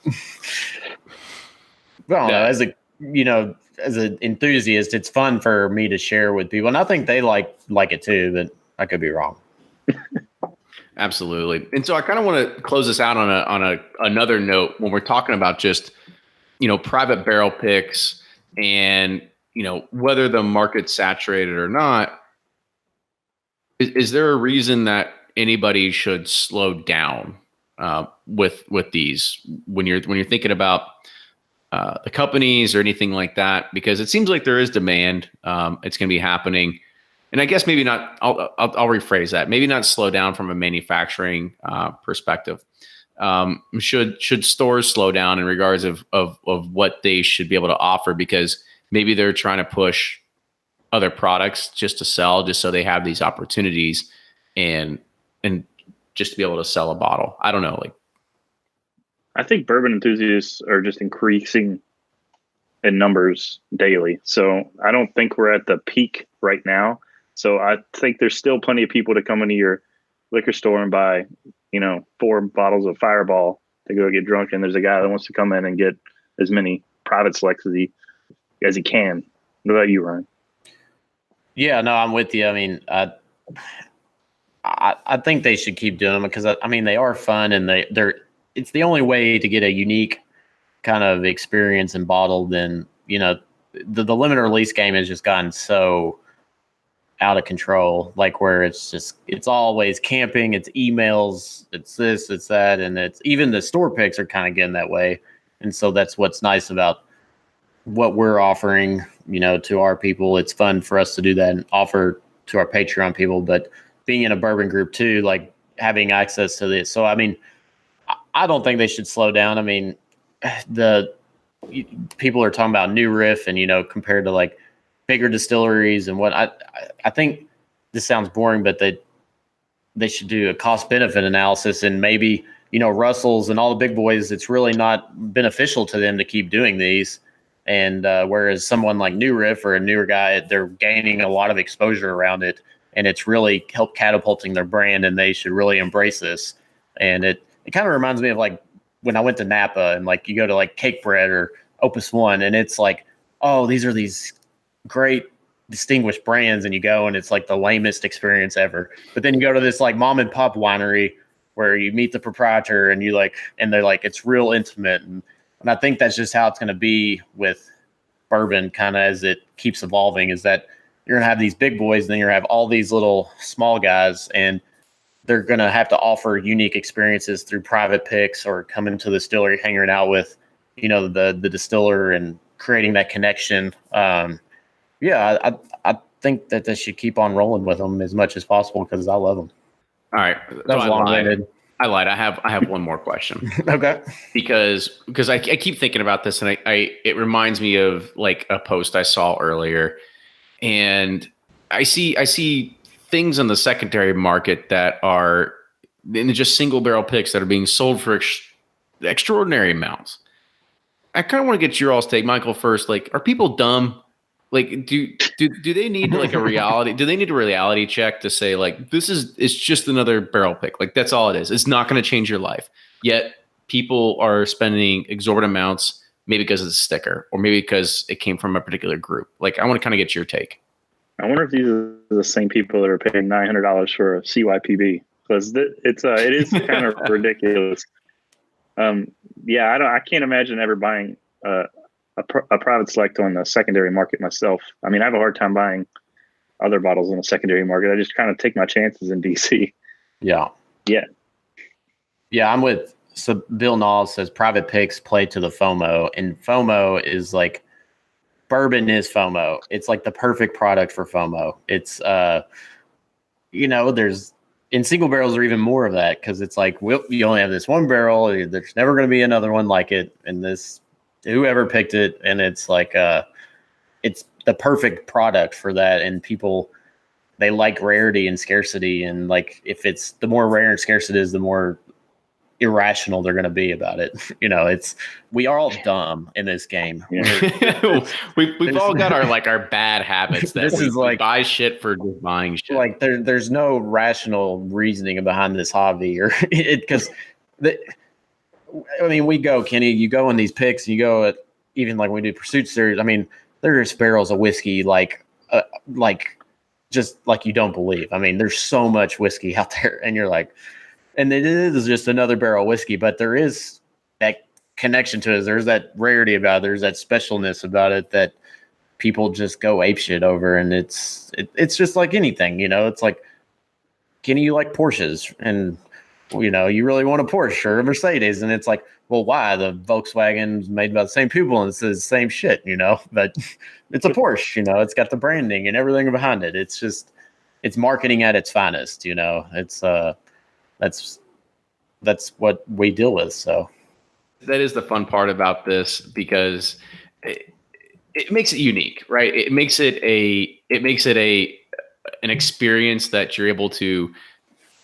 A: don't know. As an enthusiast, it's fun for me to share with people, and I think they like it too. But I could be wrong.
B: Absolutely. And so I kind of want to close this out on another note when we're talking about just, private barrel picks and, whether the market's saturated or not. Is there a reason that anybody should slow down with these when you're thinking about the companies or anything like that? Because it seems like there is demand. It's going to be happening. And I guess maybe not. I'll rephrase that. Maybe not slow down from a manufacturing perspective. Should stores slow down in regards of what they should be able to offer, because maybe they're trying to push other products just to sell, just so they have these opportunities and just to be able to sell a bottle. I don't know.
E: I think bourbon enthusiasts are just increasing in numbers daily. So I don't think we're at the peak right now. So I think there's still plenty of people to come into your liquor store and buy, 4 bottles of Fireball to go get drunk. And there's a guy that wants to come in and get as many private selects as he can. What about you, Ryan?
A: Yeah, no, I'm with you. I mean, I think they should keep doing them because they are fun and it's the only way to get a unique kind of experience and bottled. And the limited release game has just gotten so out of control, like where it's always camping, it's emails, it's this, it's that, and it's even the store picks are kind of getting that way. And so that's what's nice about what we're offering, to our people. It's fun for us to do that and offer to our Patreon people, but being in a bourbon group too, like having access to this. So, I don't think they should slow down. The people are talking about new riff and, compared to like bigger distilleries and what I think this sounds boring, but they should do a cost benefit analysis and maybe, Russell's and all the big boys, it's really not beneficial to them to keep doing these. And whereas someone like New Riff or a newer guy, they're gaining a lot of exposure around it and it's really helped catapulting their brand, and they should really embrace this. And it kind of reminds me of like when I went to Napa and like you go to like Cake Bread or Opus One and it's like, oh, these are these great distinguished brands, and you go and it's like the lamest experience ever. But then you go to this like mom and pop winery where you meet the proprietor and they're like, it's real intimate. And I think that's just how it's going to be with bourbon kind of as it keeps evolving, is that you're going to have these big boys and then you're going to have all these little small guys, and they're going to have to offer unique experiences through private picks or coming to the distillery, hanging out with, the distiller and creating that connection. I think that they should keep on rolling with them as much as possible because I love them.
B: All right.
A: That was long-winded.
B: I lied. I have one more question.
A: Okay.
B: Because I keep thinking about this, and it reminds me of like a post I saw earlier, and I see things on the secondary market that are in just single barrel picks that are being sold for extraordinary amounts. I kind of want to get your all's take, Michael, first. Like, are people dumb? Like, do they need like a reality? Do they need a reality check to say like it's just another barrel pick? Like that's all it is. It's not going to change your life. Yet people are spending exorbitant amounts, maybe because it's a sticker, or maybe because it came from a particular group. Like I want to kind of get your take.
E: I wonder if these are the same people that are paying $900 for a CYPB, because it is kind of ridiculous. I can't imagine ever buying a private select on the secondary market myself. I have a hard time buying other bottles on the secondary market. I just kind of take my chances in DC.
A: Yeah. I'm with. So Bill Knowles says private picks play to the FOMO, and FOMO is like bourbon is FOMO. It's like the perfect product for FOMO. It's there's in single barrels are even more of that, because it's like you only have this one barrel. There's never going to be another one like it, and this. Whoever picked it, and it's like it's the perfect product for that. And people, they like rarity and scarcity. And like, if it's the more rare and scarce it is, the more irrational they're going to be about it. We are all dumb in this game.
B: Yeah. we've all got our bad habits that we buy shit for just buying shit.
A: Like there's no rational reasoning behind this hobby, or because we go, Kenny, you go in these picks and you go at, even like we do Pursuit series. I mean, there's barrels of whiskey, just like you don't believe. I mean, there's so much whiskey out there, and you're like, and it is just another barrel of whiskey, but there is that connection to it. There's that rarity about it. There's that specialness about it that people just go apeshit over. And it's just like anything, it's like, Kenny, you like Porsches, and, you really want a Porsche or a Mercedes. And it's like, well, why? The Volkswagen's made by the same people and it's the same shit, but it's a Porsche, it's got the branding and everything behind it. It's just, it's marketing at its finest, it's, that's what we deal with. So
B: that is the fun part about this, because it makes it unique, right? It makes it an experience that you're able to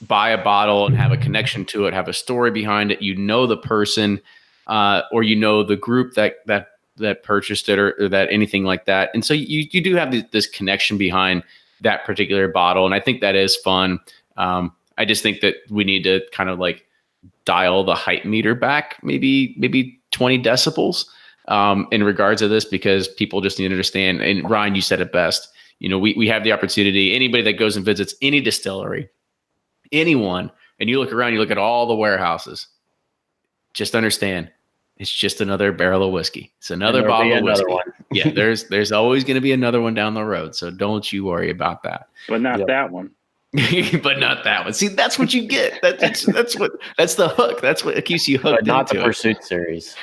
B: buy a bottle and have a connection to it, have a story behind it. The person, or the group that purchased it, or that anything like that. And so you do have this connection behind that particular bottle. And I think that is fun. I just think that we need to kind of like dial the hype meter back, maybe 20 decibels in regards to this, because people just need to understand. And Ryan, you said it best. We have the opportunity. Anybody that goes and visits any distillery, anyone, and you look around, you look at all the warehouses, just understand it's just another barrel of whiskey. It's another bottle of whiskey. One. Yeah, there's always going to be another one down the road. So don't you worry about that.
E: But not that one.
B: But not that one. See, that's what you get. That's the hook. That's what keeps you hooked.
A: But not the Pursuit series.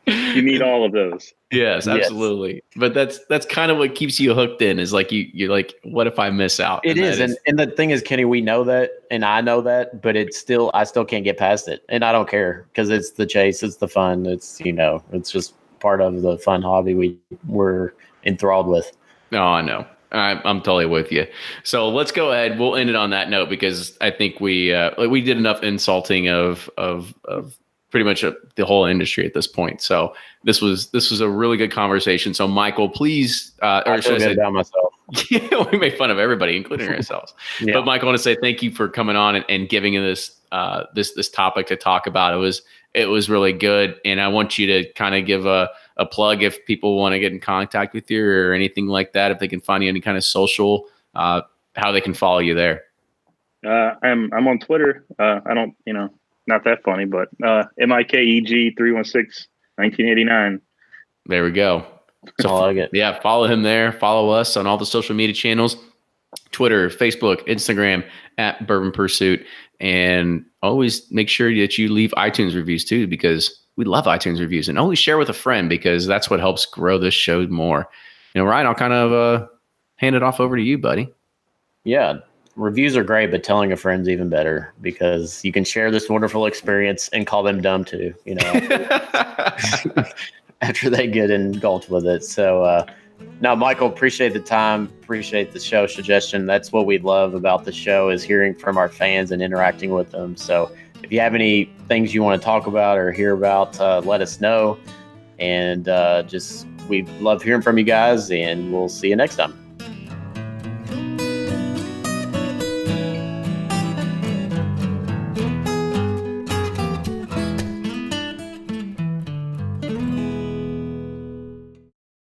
E: You need all of those.
B: Yes, absolutely. Yes. But that's kind of what keeps you hooked in, is like you're like, what if I miss out?
A: It is. And the thing is, Kenny, we know that, and I know that, but I still can't get past it. And I don't care, because it's the chase, it's the fun. It's, it's just part of the fun hobby we're enthralled with.
B: No, I know. I'm totally with you. So let's go ahead. We'll end it on that note, because I think we did enough insulting of pretty much the whole industry at this point. So this was a really good conversation. So Michael, please,
A: I feel good about myself.
B: Yeah, we made fun of everybody, including ourselves. Yeah. But Michael, I want to say thank you for coming on and giving us this topic to talk about. It was really good, and I want you to kind of give a plug if people want to get in contact with you or anything like that, if they can find you any kind of social, how they can follow you there.
E: I'm on Twitter. I don't, not that funny, but MIKEG 316-1989.
B: There we go.
A: So I like it.
B: Yeah, follow him there. Follow us on all the social media channels, Twitter, Facebook, Instagram, at Bourbon Pursuit. And always make sure that you leave iTunes reviews too, because we love iTunes reviews, and always share with a friend, because that's what helps grow this show more. Ryan, I'll kind of hand it off over to you, buddy.
A: Yeah, reviews are great, but telling a friend's even better, because you can share this wonderful experience and call them dumb too, after they get engulfed with it. So, no, Michael, appreciate the time, appreciate the show suggestion. That's what we love about the show, is hearing from our fans and interacting with them. So if you have any things you want to talk about or hear about, let us know. And we love hearing from you guys, and we'll see you next time.